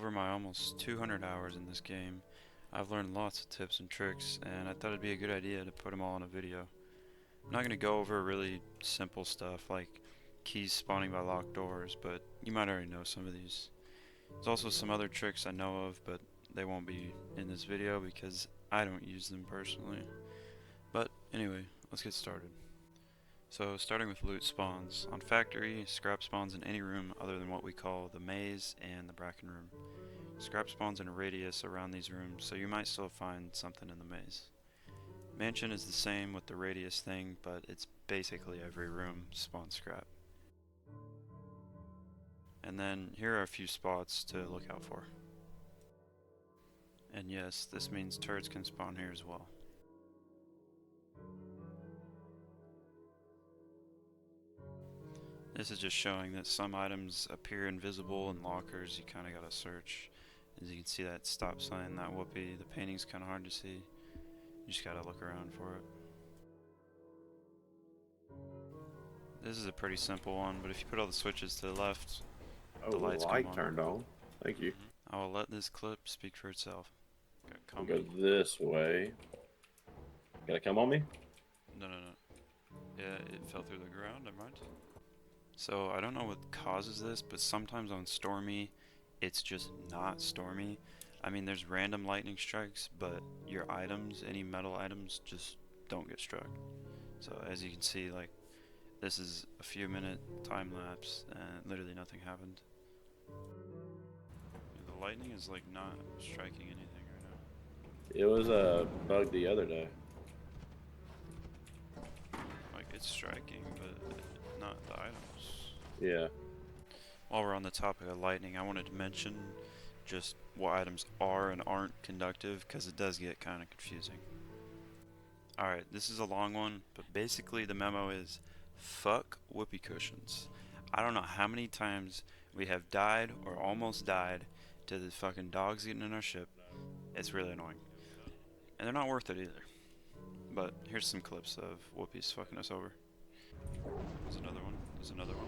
Over my almost 200 hours in this game, I've learned lots of tips and tricks, and I thought it'd be a good idea to put them all in a video. I'm not going to go over really simple stuff like keys spawning by locked doors, but you might already know some of these. There's also some other tricks I know of, but they won't be in this video because I don't use them personally. But anyway, let's get started. So starting with loot spawns. On factory, scrap spawns in any room other than what we call the maze and the bracken room. Scrap spawns in a radius around these rooms, so you might still find something in the maze. Mansion is the same with the radius thing, but it's basically every room spawns scrap. And then here are a few spots to look out for. And yes, this means turrets can spawn here as well. This is just showing that some items appear invisible in lockers. You kind of gotta search. As you can see, that stop sign, that whoopee, the painting's kind of hard to see. You just gotta look around for it. This is a pretty simple one, but if you put all the switches to the left, the lights come on. Turned on. Thank you. I will let this clip speak for itself. We'll go this way. Gotta come on me? No. Yeah, it fell through the ground, never mind. So, I don't know what causes this, but sometimes on Stormy, it's just not stormy. I mean, there's random lightning strikes, but your items, any metal items, just don't get struck. So, as you can see, like, this is a few minute time lapse, and literally nothing happened. The lightning is, like, not striking anything right now. It was a bug the other day. Like, it's striking, but not the items. Yeah. While we're on the topic of lightning, I wanted to mention just what items are and aren't conductive, because it does get kind of confusing. Alright, this is a long one, but basically the memo is fuck whoopee cushions. I don't know how many times we have died or almost died to the fucking dogs getting in our ship. It's really annoying. And they're not worth it either. But here's some clips of whoopies fucking us over. There's another one. There's another one.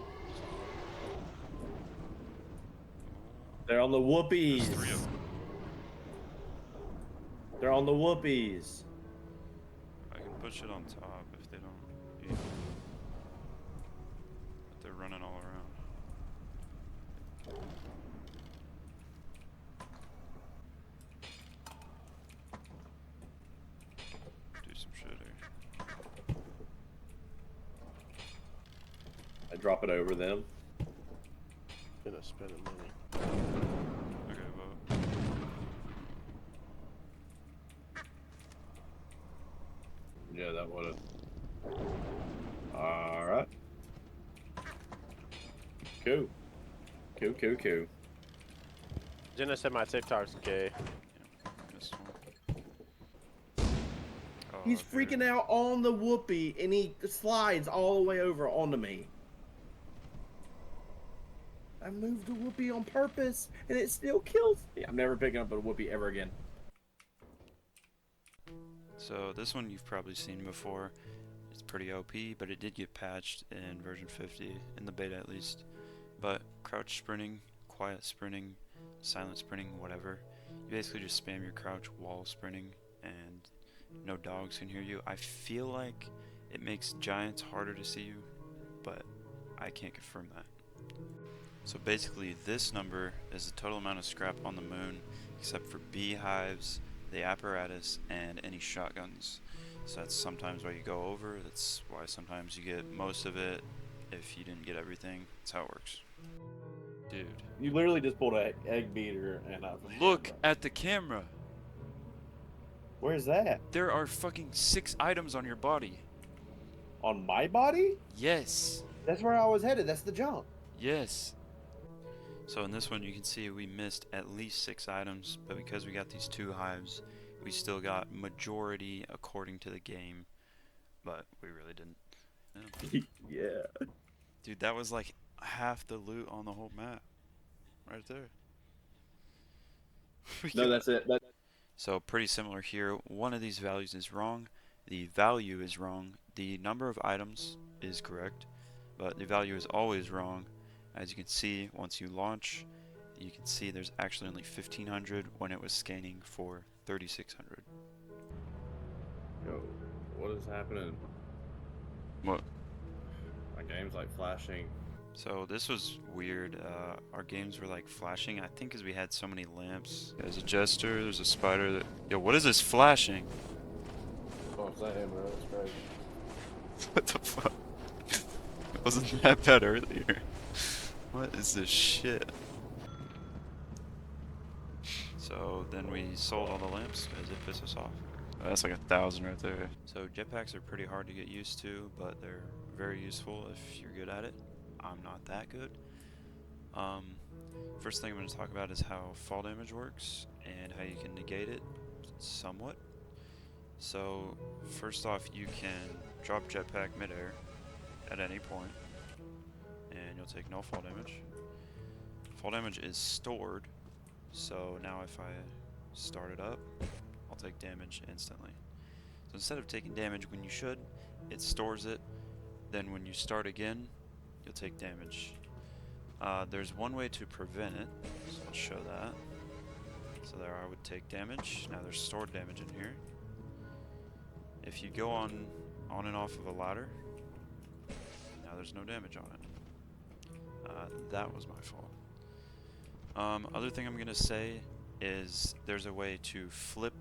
They're on the whoopies. There's 3 of them. They're on the whoopies. I can put shit on top if they don't eat. But they're running all around. Do some shit here. I drop it over them. Gonna spend a minute. Okay, well. Yeah, that would've. Alright. Cool. Cool. Jenna said my TikTok's gay. Yeah, this one. Oh, He's freaking out on the whoopee and he slides all the way over onto me. I moved the whoopee on purpose and it still kills me. I'm never picking up a whoopee ever again. So this one you've probably seen before. It's pretty OP, but it did get patched in version 50, in the beta at least. But crouch sprinting, quiet sprinting, silent sprinting, whatever. You basically just spam your crouch while sprinting and no dogs can hear you. I feel like it makes giants harder to see you, but I can't confirm that. So basically this number is the total amount of scrap on the moon except for beehives, the apparatus, and any shotguns. So that's sometimes why you go over, that's why sometimes you get most of it if you didn't get everything. That's how it works. Dude. You literally just pulled an egg beater and I... Look at the camera! Where's that? There are fucking 6 items on your body. On my body? Yes. That's where I was headed. That's the jump. Yes. So in this one you can see we missed at least 6 items, but because we got these 2 hives, we still got majority according to the game, but we really didn't. Yeah. Dude, that was like half the loot on the whole map. Right there. No, that's it. So pretty similar here. One of these values is wrong. The value is wrong. The number of items is correct, but the value is always wrong. As you can see, once you launch, you can see there's actually only 1,500 when it was scanning for 3,600. Yo, what is happening? What? My game's like flashing. So this was weird. Our games were like flashing, I think because we had so many lamps. There's a jester, there's a spider that... Yo, what is this flashing? Oh, it's not him, bro. It's crazy. What the fuck? It wasn't that bad earlier. What is this shit? So then we sold all the lamps because it pissed us off. Oh, that's like 1,000 right there. So jetpacks are pretty hard to get used to, but they're very useful if you're good at it. I'm not that good. First thing I'm going to talk about is how fall damage works and how you can negate it somewhat. So first off, you can drop jetpack midair at any point and you'll take no fall damage. Fall damage is stored, so now if I start it up, I'll take damage instantly. So instead of taking damage when you should, it stores it, then when you start again, you'll take damage. There's one way to prevent it, so I'll show that. So there I would take damage. Now there's stored damage in here. If you go on and off of a ladder, now there's no damage on it. That was my fault. Other thing I'm gonna say is there's a way to flip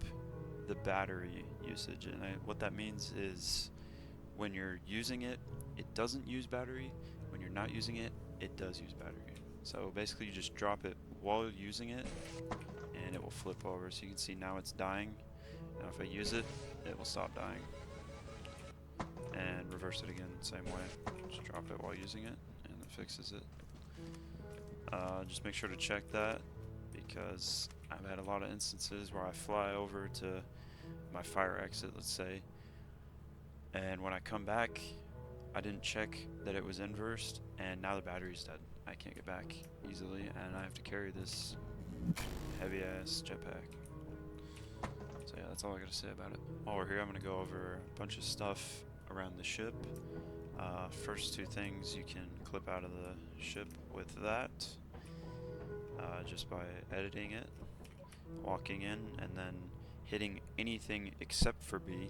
the battery usage, and what that means is when you're using it, it doesn't use battery. When you're not using it, it does use battery. So basically you just drop it while using it and it will flip over. So you can see now it's dying. Now if I use it, it will stop dying. And reverse it again, same way. Just drop it while using it and it fixes it. Just make sure to check that because I've had a lot of instances where I fly over to my fire exit, let's say, and when I come back, I didn't check that it was inversed, and now the battery's dead. I can't get back easily, and I have to carry this heavy-ass jetpack. So yeah, that's all I gotta say about it. While we're here, I'm gonna go over a bunch of stuff around the ship. First two things you can clip out of the ship with that, just by editing it, walking in, and then hitting anything except for B.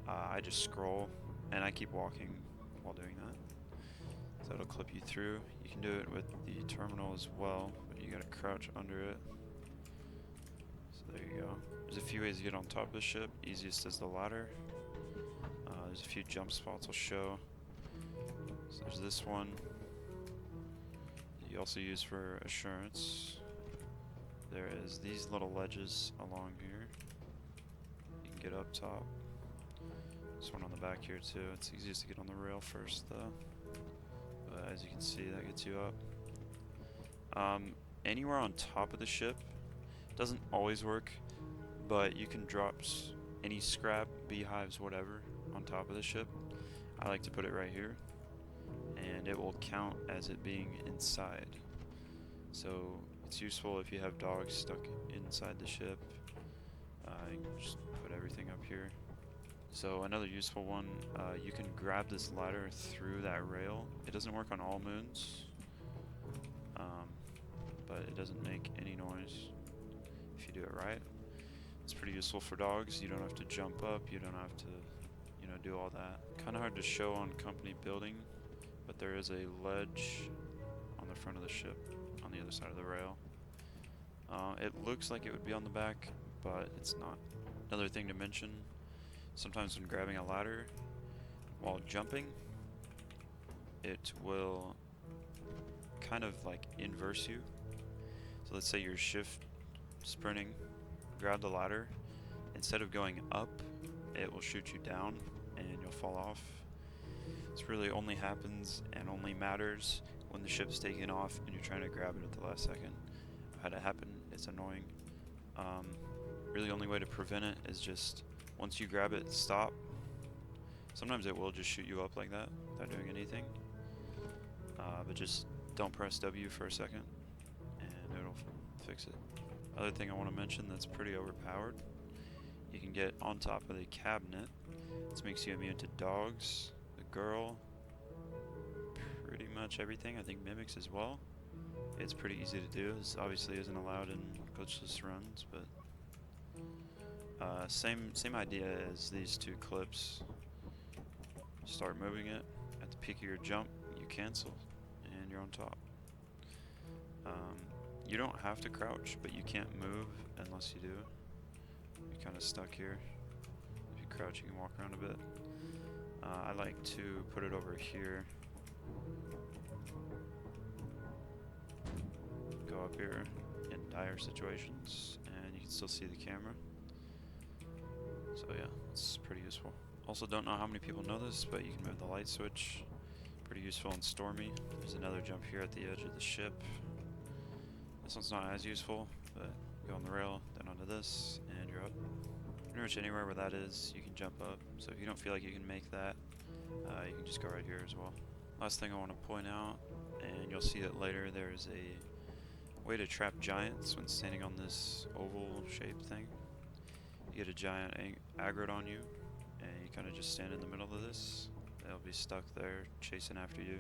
I just scroll, and I keep walking while doing that. So it'll clip you through. You can do it with the terminal as well, but you gotta crouch under it. So there you go. There's a few ways to get on top of the ship. Easiest is the ladder. There's a few jump spots I'll show. So there's this one. You also use for assurance. There is these little ledges along here. You can get up top. This one on the back here too. It's easiest to get on the rail first though. But as you can see, that gets you up. Anywhere on top of the ship doesn't always work, but you can drop any scrap, beehives, whatever on top of the ship. I like to put it right here, and it will count as it being inside. So it's useful if you have dogs stuck inside the ship. You can just put everything up here. So another useful one, you can grab this ladder through that rail. It doesn't work on all moons, but it doesn't make any noise if you do it right. It's pretty useful for dogs. You don't have to jump up, you don't have to, do all that. Kind of hard to show on company building, but there is a ledge on the front of the ship on the other side of the rail. It looks like it would be on the back, but it's not. Another thing to mention, sometimes when grabbing a ladder while jumping, it will kind of like inverse you. So let's say you're shift sprinting, grab the ladder, instead of going up, it will shoot you down and you'll fall off. This really only happens and only matters when the ship's taking off and you're trying to grab it at the last second. I've had it happen, it's annoying. Really only way to prevent it is just once you grab it, stop. Sometimes it will just shoot you up like that without doing anything. But just don't press W for a second and it'll fix it. Other thing I want to mention that's pretty overpowered, you can get on top of the cabinet. This makes you immune to dogs, the girl, pretty much everything. I think mimics as well. It's pretty easy to do. This obviously isn't allowed in glitchless runs, but same idea as these two clips. Start moving it. At the peak of your jump, you cancel, and you're on top. You don't have to crouch, but you can't move unless you do. You're kind of stuck here. If you crouch, you can walk around a bit. I like to put it over here. Go up here in dire situations, and you can still see the camera. So yeah, it's pretty useful. Also, don't know how many people know this, but you can move the light switch. Pretty useful in Stormy. There's another jump here at the edge of the ship. This one's not as useful, but go on the rail, then onto this, and you're up. Pretty much anywhere where that is, you can jump up. So if you don't feel like you can make that, you can just go right here as well. Last thing I want to point out, and you'll see it later, there's a way to trap giants when standing on this oval shaped thing. You get a giant aggroed on you, and you kind of just stand in the middle of this. They'll be stuck there chasing after you.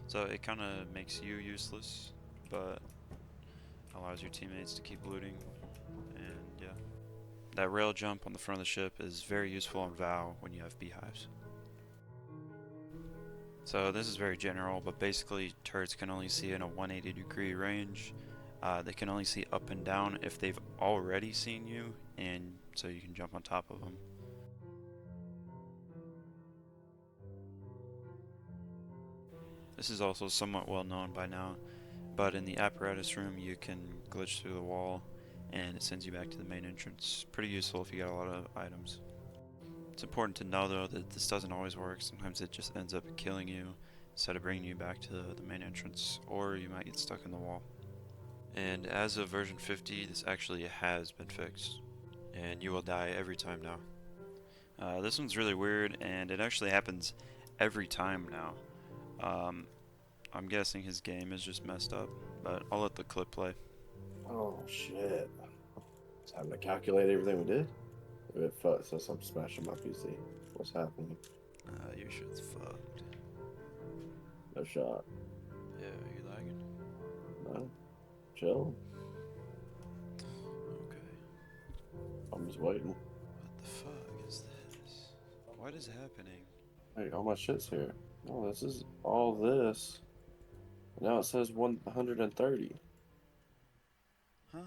So it kind of makes you useless, but allows your teammates to keep looting. And yeah, that rail jump on the front of the ship is very useful on Vow when you have beehives. So this is very general, but basically turrets can only see in a 180-degree range. They can only see up and down if they've already seen you, and so you can jump on top of them. This is also somewhat well known by now, but in the apparatus room you can glitch through the wall and it sends you back to the main entrance. Pretty useful if you got a lot of items. It's important to know though that this doesn't always work. Sometimes it just ends up killing you instead of bringing you back to the main entrance, or you might get stuck in the wall. And as of version 50, this actually has been fixed, and you will die every time now. This one's really weird, and it actually happens every time now. I'm guessing his game is just messed up, but I'll let the clip play. Oh shit. It's having to calculate everything we did. If it fucks, so I'm smashing my PC. What's happening? Your shit's fucked. No shot. Yeah, are you lagging? No. Chill. Okay. I'm just waiting. What the fuck is this? What is happening? Hey, all my shit's here. No, this is all this. Now it says 130. Huh?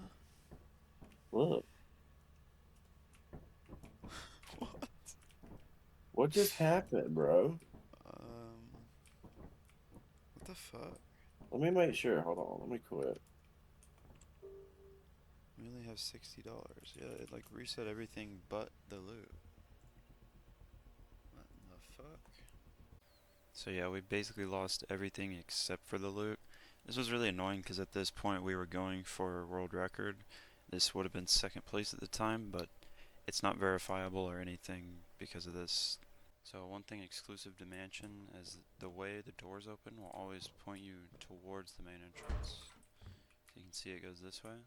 Look. What? What just happened, bro? What the fuck? Let me make sure. Hold on. Let me quit. We only have $60. Yeah, it like reset everything but the loot. What the fuck? So yeah, we basically lost everything except for the loot. This was really annoying because at this point we were going for a world record. This would have been second place at the time, but it's not verifiable or anything because of this. So one thing exclusive to Mansion is the way the doors open will always point you towards the main entrance. So you can see it goes this way.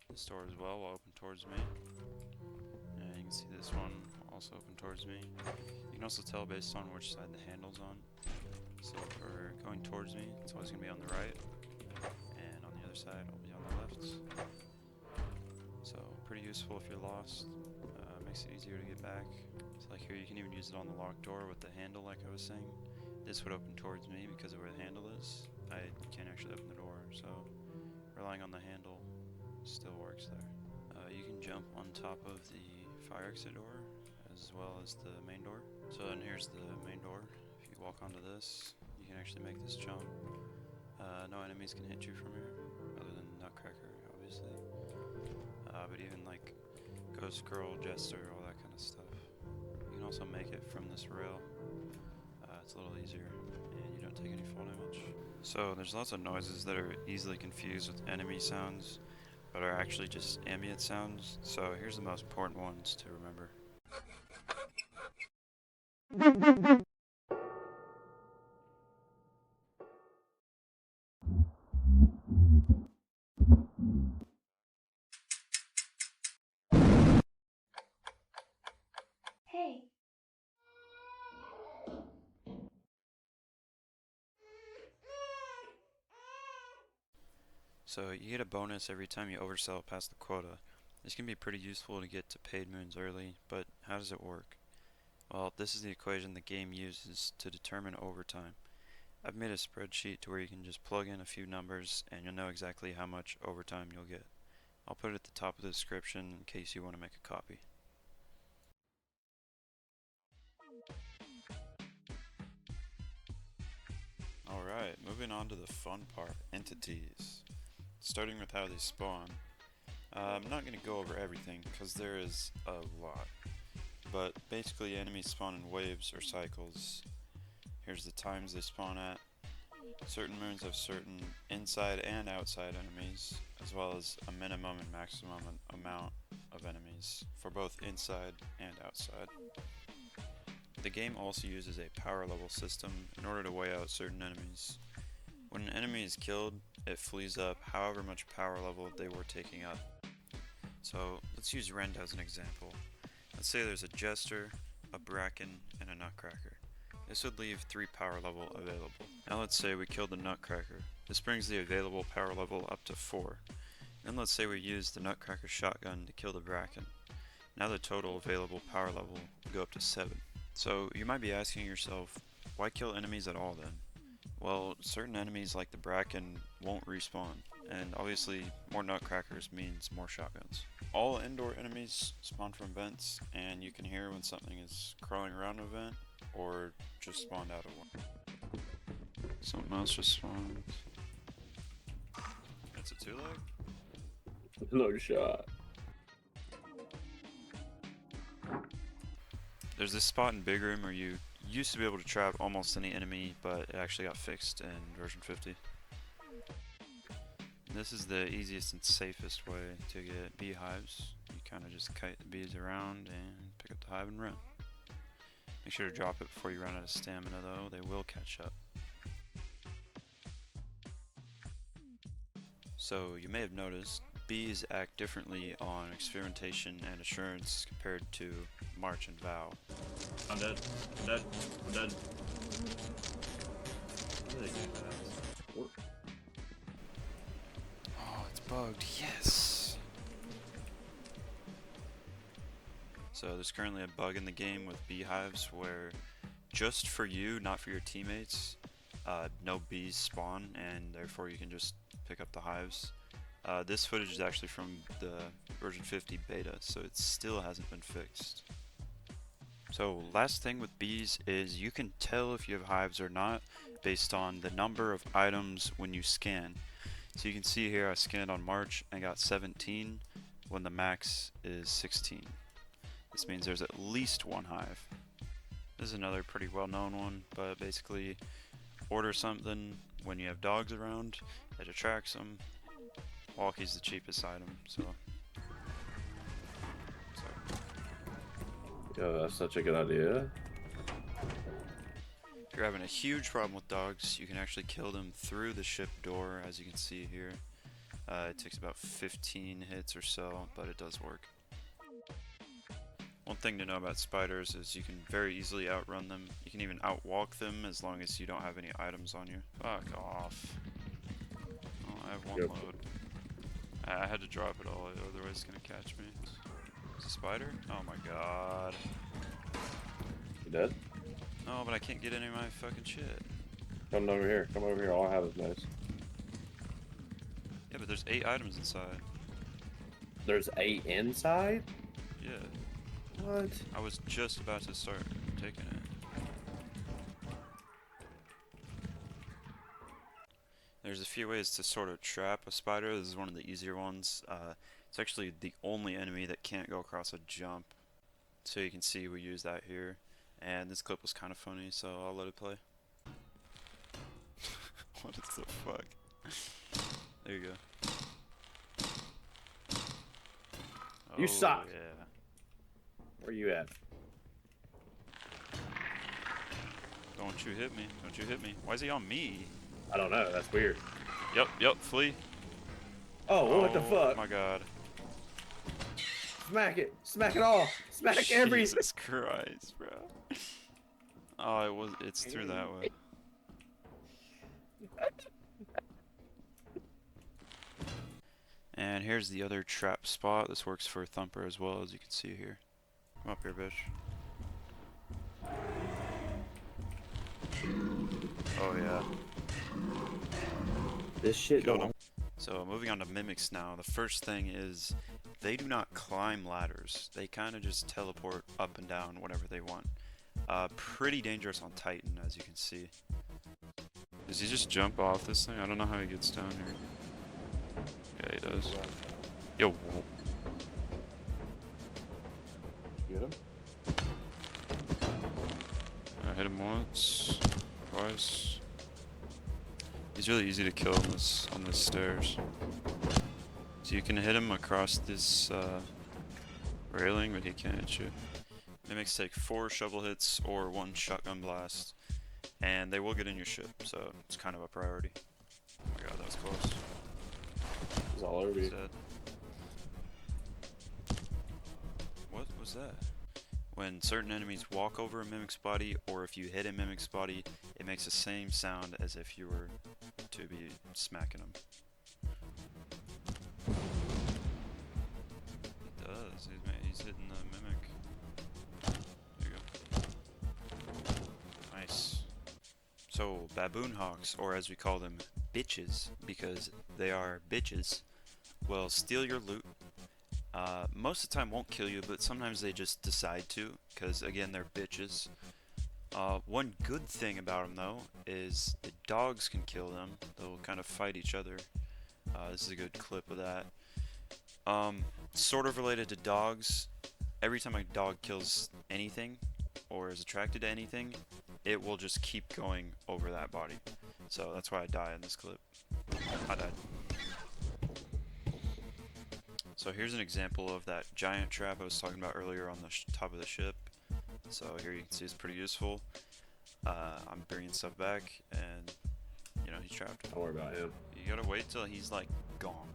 This door as well will open towards me. And you can see this one also open towards me. You can also tell based on which side the handle's on. So for going towards me, it's always going to be on the right. And on the other side, it'll be on the left. So pretty useful if you're lost. Makes it easier to get back. So like here, you can even use it on the locked door with the handle like I was saying. This would open towards me because of where the handle is. I can't actually open the door, so relying on the handle still works there. You can jump on top of the fire exit door as well as the main door. So then here's the main door. If you walk onto this, you can actually make this jump. No enemies can hit you from here, other than Nutcracker, obviously. But even like Ghost Girl, Jester, all that kind of stuff. You can also make it from this rail. It's a little easier, and you don't take any fall damage. So there's lots of noises that are easily confused with enemy sounds, but are actually just ambient sounds. So here's the most important ones to remember. Hey. So you get a bonus every time you oversell past the quota. This can be pretty useful to get to paid moons early, but how does it work? Well, this is the equation the game uses to determine overtime. I've made a spreadsheet to where you can just plug in a few numbers and you'll know exactly how much overtime you'll get. I'll put it at the top of the description in case you want to make a copy. Alright, moving on to the fun part, entities. Starting with how they spawn. I'm not going to go over everything because there is a lot. But basically enemies spawn in waves or cycles. Here's the times they spawn at. Certain moons have certain inside and outside enemies, as well as a minimum and maximum amount of enemies for both inside and outside. The game also uses a power level system in order to weigh out certain enemies. When an enemy is killed, it flees up however much power level they were taking up. So let's use Rend as an example. Let's say there's a Jester, a Bracken, and a Nutcracker. This would leave 3 power level available. Now let's say we kill the Nutcracker. This brings the available power level up to 4. Then let's say we use the Nutcracker shotgun to kill the Bracken. Now the total available power level will go up to 7. So you might be asking yourself, why kill enemies at all then? Well, certain enemies like the Bracken won't respawn, and obviously more Nutcrackers means more shotguns. All indoor enemies spawn from vents, and you can hear when something is crawling around a vent, or just spawned out of one. Something else just spawned. It's a 2-leg? No shot. There's this spot in Big Room where you used to be able to trap almost any enemy, but it actually got fixed in version 50. This is the easiest and safest way to get beehives. You kind of just kite the bees around and pick up the hive and run. Make sure to drop it before you run out of stamina though, they will catch up. So you may have noticed, bees act differently on experimentation and assurance compared to March and Vow. I'm dead. I'm dead. I'm dead. How do they do that? Oh, it's bugged, yes! So there's currently a bug in the game with beehives where just for you, not for your teammates, no bees spawn and therefore you can just pick up the hives. This footage is actually from the version 50 beta, so it still hasn't been fixed. So last thing with bees is you can tell if you have hives or not based on the number of items when you scan. So you can see here I scanned on March and got 17 when the max is 16. This means there's at least one hive. This is another pretty well known one, but basically order something when you have dogs around, it attracts them. Walkie's the cheapest item, so. Yeah, that's such a good idea. If you're having a huge problem with dogs, you can actually kill them through the ship door, as you can see here. It takes about 15 hits or so, but it does work. One thing to know about spiders is you can very easily outrun them. You can even outwalk them as long as you don't have any items on you. Fuck off. Oh, I have one Yep. load. I had to drop it all, otherwise it's gonna catch me. Is it a spider? Oh my god. You dead? No, but I can't get any of my fucking shit. Come over here. Come over here. All I have is nice. Yeah, but there's 8 items inside. There's 8 inside? Yeah. What? I was just about to start taking it. There's a few ways to sort of trap a spider. This is one of the easier ones. It's actually the only enemy that can't go across a jump. So you can see we use that here. And this clip was kind of funny, so I'll let it play. What is the fuck? There you go. You suck. Yeah. Where you at? Don't you hit me. Don't you hit me. Why is he on me? I don't know. That's weird. Yep, flee. Oh, what the Oh fuck? my god. Smack it. Smack it all. Smack everything. Jesus Christ, bro. Oh, it's through that way. And here's the other trap spot. This works for Thumper as well, as you can see here. Come up here, bitch. Oh yeah. This shit Killed don't. him. So moving on to mimics now. The first thing is they do not climb ladders. They kind of just teleport up and down whenever they want. Pretty dangerous on Titan, as you can see. Does he just jump off this thing? I don't know how he gets down here. Yeah, he does. Yo. Get him? I hit him once, twice. He's really easy to kill on this stairs. So you can hit him across this railing, but he can't hit you. Mimics take 4 shovel hits or 1 shotgun blast, and they will get in your ship, so it's kind of a priority. Oh my god, that was close. He's all over you. Dead. What was that? When certain enemies walk over a mimic's body, or if you hit a mimic's body, it makes the same sound as if you were to be smacking them. It does. He's hitting the mimic. There you go. Nice. So, baboon hawks, or as we call them, bitches, because they are bitches, will steal your loot. Most of the time won't kill you, but sometimes they just decide to, because again, they're bitches. One good thing about them though is the dogs can kill them. They'll kind of fight each other. This is a good clip of that. Sort of related to dogs, every time a dog kills anything or is attracted to anything, it will just keep going over that body. So that's why I die in this clip. I died. So here's an example of that giant trap I was talking about earlier on the top of the ship. So here you can see it's pretty useful. I'm bringing stuff back, and you know, he's trapped. Don't worry about him. You gotta wait till he's like gone.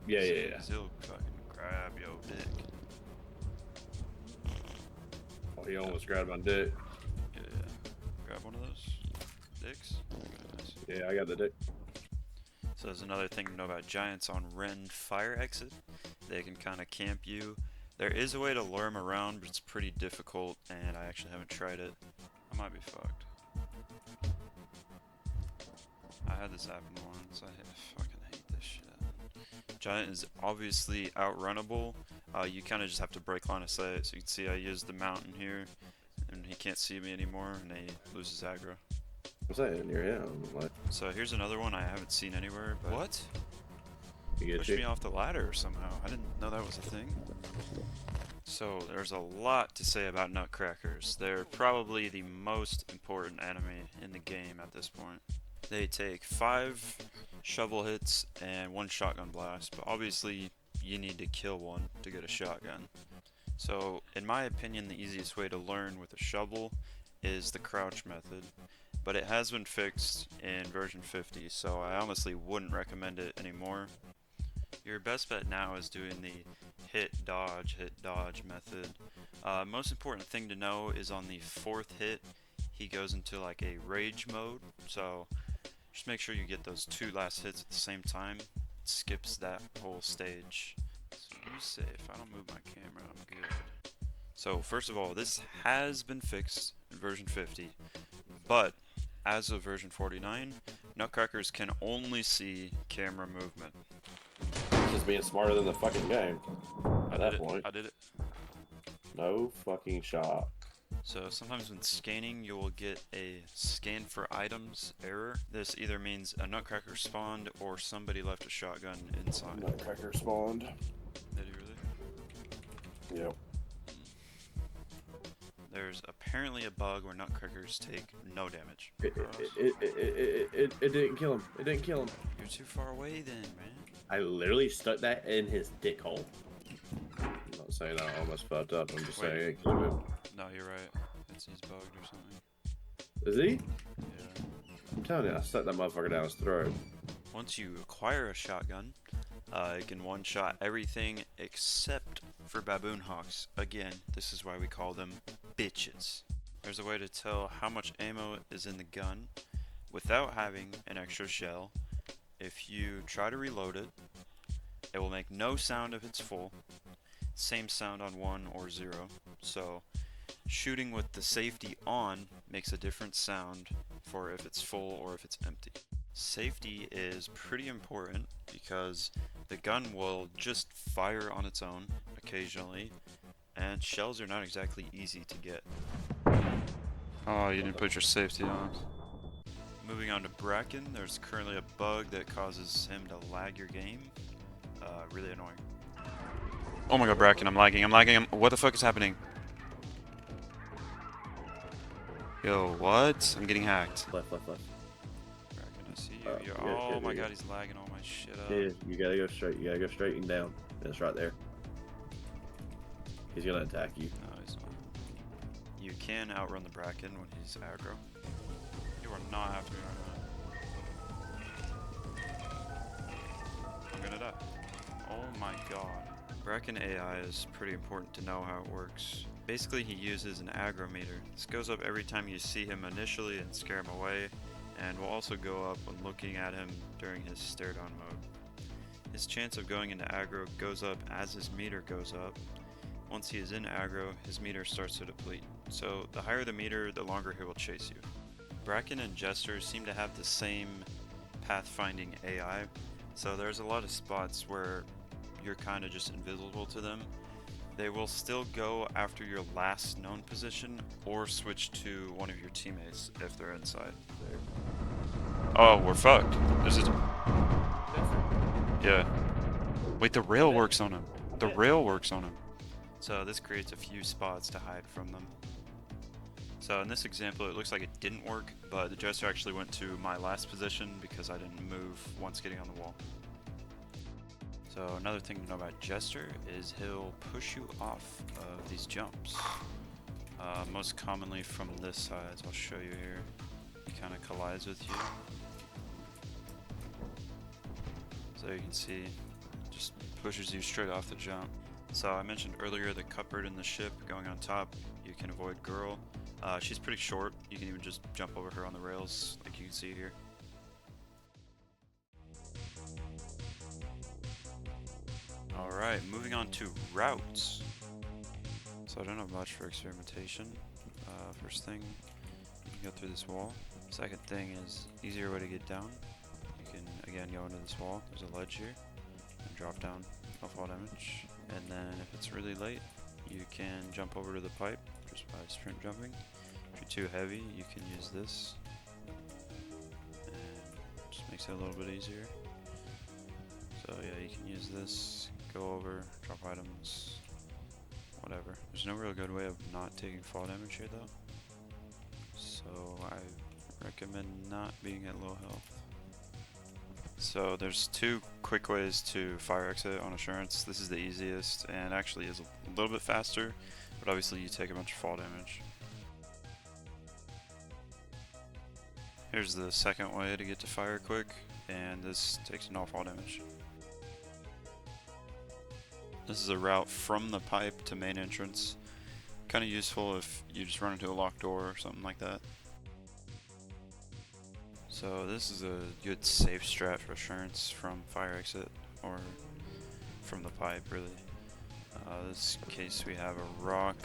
Yeah, So yeah, yeah. he'll fucking grab your dick. Oh, he almost grabbed my dick. Yeah. Grab one of those dicks. Nice. Yeah, I got the dick. So there's another thing to know about giants on Ren Fire Exit. They can kind of camp you. There is a way to lure them around, but it's pretty difficult, and I actually haven't tried it. I might be fucked. I had this happen once. I fucking hate this shit. Giant is obviously outrunnable. You kind of just have to break line of sight. So you can see I used the mountain here, and he can't see me anymore, and he loses aggro. I'm saying, you're him. Like, So here's another one I haven't seen anywhere. But what? you get Pushed you. me off the ladder somehow. I didn't know that was a thing. So there's a lot to say about nutcrackers. They're probably the most important enemy in the game at this point. They take 5 shovel hits and 1 shotgun blast, but obviously you need to kill one to get a shotgun. So in my opinion, the easiest way to learn with a shovel is the crouch method, but it has been fixed in version 50, so I honestly wouldn't recommend it anymore. Your best bet now is doing the hit dodge method. Most important thing to know is on the 4th hit, he goes into like a rage mode, so just make sure you get those 2 last hits at the same time. It skips that whole stage. So be safe. I don't move my camera, I'm good. So first of all, this has been fixed in version 50, but as of version 49, nutcrackers can only see camera movement. Just being smarter than the fucking game. At that point. I did it. No fucking shot. So sometimes when scanning, you will get a scan for items error. This either means a nutcracker spawned or somebody left a shotgun inside. Nutcracker spawned. Did he really? Yep. There's apparently a bug where nutcrackers take no damage. It didn't kill him. It didn't kill him. You're too far away then, man. I literally stuck that in his dick hole. I'm not saying I almost fucked up. I'm just Wait. saying it killed him. No, you're right. He's bugged or something. Is he? Yeah. I'm telling you, I stuck that motherfucker down his throat. Once you acquire a shotgun, it can one-shot everything except for baboon hawks. Again, this is why we call them bitches. There's a way to tell how much ammo is in the gun without having an extra shell. If you try to reload it, It will make no sound if it's full. Same sound on 1 or 0. So shooting with the safety on makes a different sound for if it's full or if it's empty. Safety is pretty important because the gun will just fire on its own occasionally, and shells are not exactly easy to get. Oh, you didn't put your safety on. Moving on to Bracken, there's currently a bug that causes him to lag your game. Really annoying. Oh my god, Bracken, I'm lagging. What the fuck is happening? Yo, what? I'm getting hacked. Left. Bracken, I see you. You're Oh good, my you're god, good. he's lagging all my shit up. Yeah, you gotta go straight. You gotta go straight and down. It's right there. He's gonna attack you. No, he's not. You can outrun the Bracken when he's aggro. You are not after me right now. I'm gonna die. Oh my god. Bracken AI is pretty important to know how it works. Basically, he uses an aggro meter. This goes up every time you see him initially and scare him away, and will also go up when looking at him during his stare down mode. His chance of going into aggro goes up as his meter goes up. Once he is in aggro, his meter starts to deplete. So the higher the meter, the longer he will chase you. Bracken and Jester seem to have the same pathfinding AI, so there's a lot of spots where you're kind of just invisible to them. They will still go after your last known position or switch to one of your teammates if they're inside. Oh, we're fucked. This is... Yeah. Wait, the rail works on him. The rail works on him. So this creates a few spots to hide from them. So in this example, it looks like it didn't work, but the Jester actually went to my last position because I didn't move once getting on the wall. So another thing to know about Jester is he'll push you off of these jumps. Most commonly from this side, so I'll show you here. He kind of collides with you. So you can see, just pushes you straight off the jump. So I mentioned earlier the cupboard in the ship going on top. You can avoid Girl. She's pretty short. You can even just jump over her on the rails, like you can see here. Alright, moving on to routes. So I don't have much for experimentation. First thing, you can go through this wall. Second thing is easier way to get down. You can again go into this wall. There's a ledge here. And drop down, no fall damage. And then if it's really late, you can jump over to the pipe just by sprint jumping. If you're too heavy, you can use this. And just makes it a little bit easier. So yeah, you can use this, go over, drop items, whatever. There's no real good way of not taking fall damage here though. So I recommend not being at low health. So there's two quick ways to fire exit on Assurance. This is the easiest and actually is a little bit faster, but obviously you take a bunch of fall damage. Here's the second way to get to fire quick, and this takes no fall damage. This is a route from the pipe to main entrance. Kind of useful if you just run into a locked door or something like that. So this is a good safe strat for Assurance from fire exit, or from the pipe really. This case we have a rock,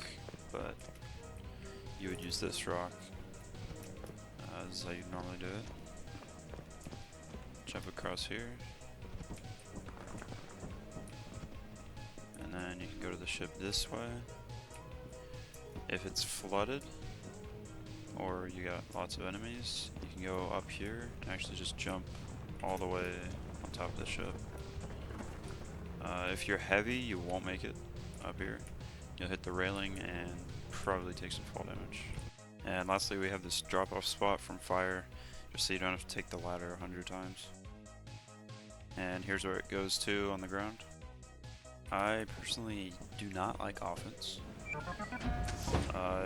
but you would use this rock. This is how you normally do it. Jump across here. And then you can go to the ship this way. If it's flooded, or you got lots of enemies, you can go up here and actually just jump all the way on top of the ship. If you're heavy, you won't make it up here. You'll hit the railing and probably take some fall damage. And lastly, we have this drop-off spot from fire, just so you don't have to take the ladder 100 times. And here's where it goes to on the ground. I personally do not like offense.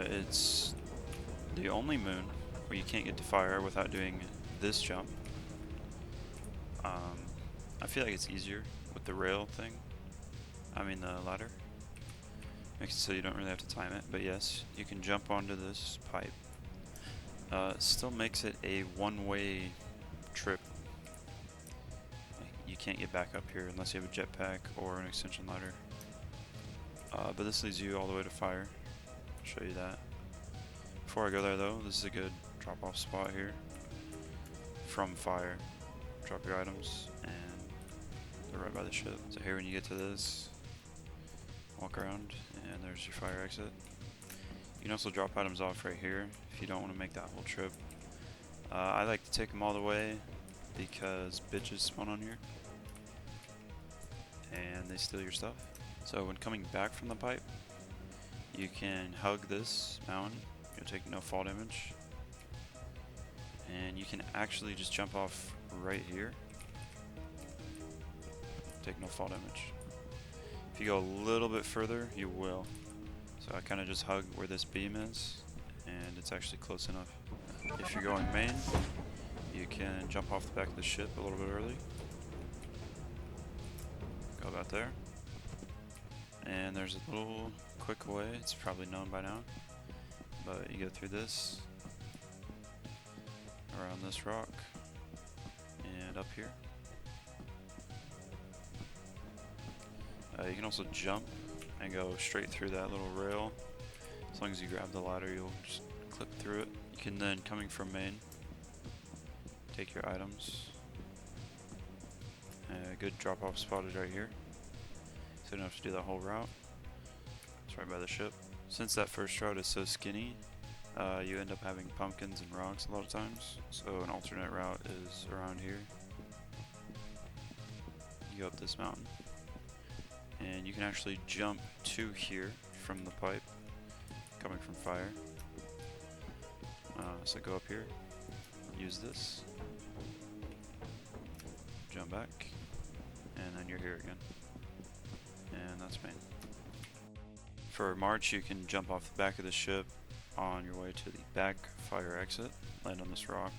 It's the only moon where you can't get to fire without doing this jump. I feel like it's easier with the rail thing. I mean the ladder. Makes it so you don't really have to time it, but yes, you can jump onto this pipe. It still makes it a one-way trip. you can't get back up here unless you have a jetpack or an extension ladder. But this leads you all the way to fire. I'll show you that. Before I go there though, this is a good drop off spot here. From fire. Drop your items and they're right by the ship. So here when you get to this, walk around and there's your fire exit. You can also drop items off right here if you don't want to make that whole trip. I like to take them all the way because bitches spawn on here and they steal your stuff. So when coming back from the pipe, you can hug this mountain. You'll take no fall damage. And you can actually just jump off right here. Take no fall damage. If you go a little bit further, you will. So I kind of just hug where this beam is, and it's actually close enough. If you're going main, you can jump off the back of the ship a little bit early. Go about there. And there's a little quick way, it's probably known by now, but you go through this, around this rock, and up here. You can also jump and go straight through that little rail. As long as you grab the ladder, you'll just clip through it. You can then, coming from main, take your items. A good drop-off spot is right here, so you don't have to do that whole route. It's right by the ship. Since that first route is so skinny, you end up having pumpkins and rocks a lot of times. So an alternate route is around here. You go up this mountain, and you can actually jump to here from the pipe, coming from fire. So go up here, use this, jump back, and then you're here again. And that's main. For March, you can jump off the back of the ship on your way to the back fire exit, land on this rock,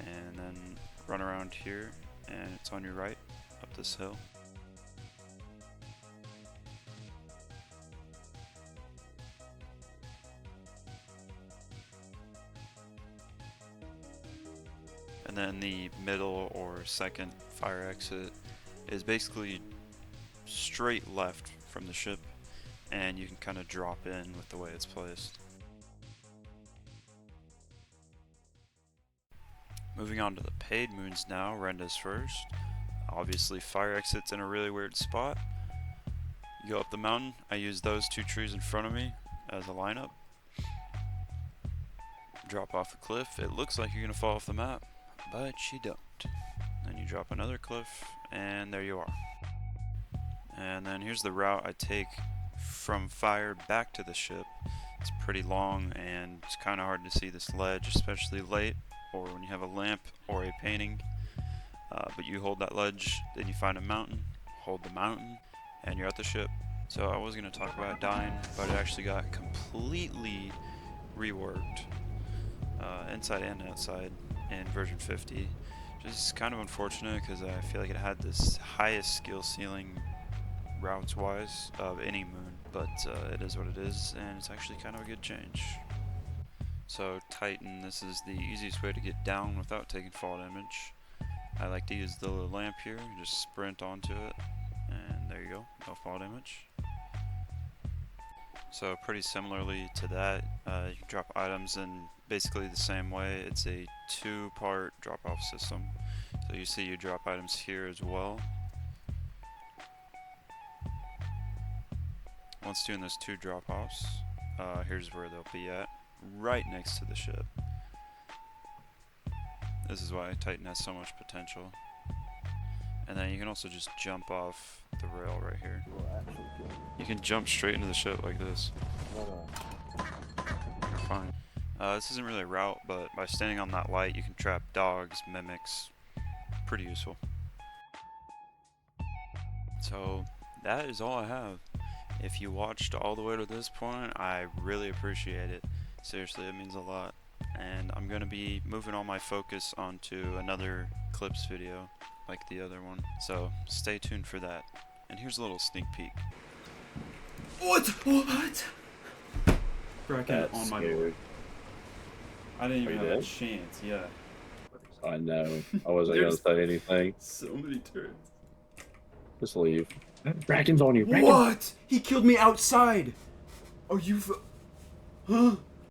and then run around here, and it's on your right, up this hill. And then the middle or second fire exit is basically straight left from the ship, and you can kind of drop in with the way it's placed. Moving on to the paid moons now, Renda's first. Obviously fire exit's in a really weird spot. You go up the mountain, I use those two trees in front of me as a lineup. Drop off a cliff, it looks like you're gonna fall off the map, but you don't. Then you drop another cliff, and there you are. And then here's the route I take from fire back to the ship. It's pretty long, and it's kind of hard to see this ledge, especially late, or when you have a lamp or a painting. But you hold that ledge, then you find a mountain, hold the mountain, and you're at the ship. So I was going to talk about dying, but it actually got completely reworked, inside and outside, in version 50. Just kind of unfortunate because I feel like it had this highest skill ceiling routes wise of any moon, but it is what it is, and it's actually kind of a good change. So Titan, this is the easiest way to get down without taking fall damage. I like to use the lamp here, just sprint onto it, and there you go, no fall damage. So pretty similarly to that, you can drop items in basically the same way. It's a two-part drop-off system. So you see you drop items here as well. Once doing those two drop-offs, here's where they'll be at, right next to the ship. This is why Titan has so much potential. And then you can also just jump off the rail right here. You can jump straight into the ship like this. Fine. This isn't really a route, but by standing on that light you can trap dogs, mimics. Pretty useful. So that is all I have. If you watched all the way to this point, I really appreciate it. Seriously, it means a lot. And I'm going to be moving all my focus onto another clips video, like the other one. So stay tuned for that. And here's a little sneak peek. What? Bracket That's on my scary. board. I didn't even Are you have a dead? chance, yeah. I know. I wasn't gonna say anything. So many turrets. Just leave. Bracken's on you. Bracken. What? He killed me outside. Are you? Huh?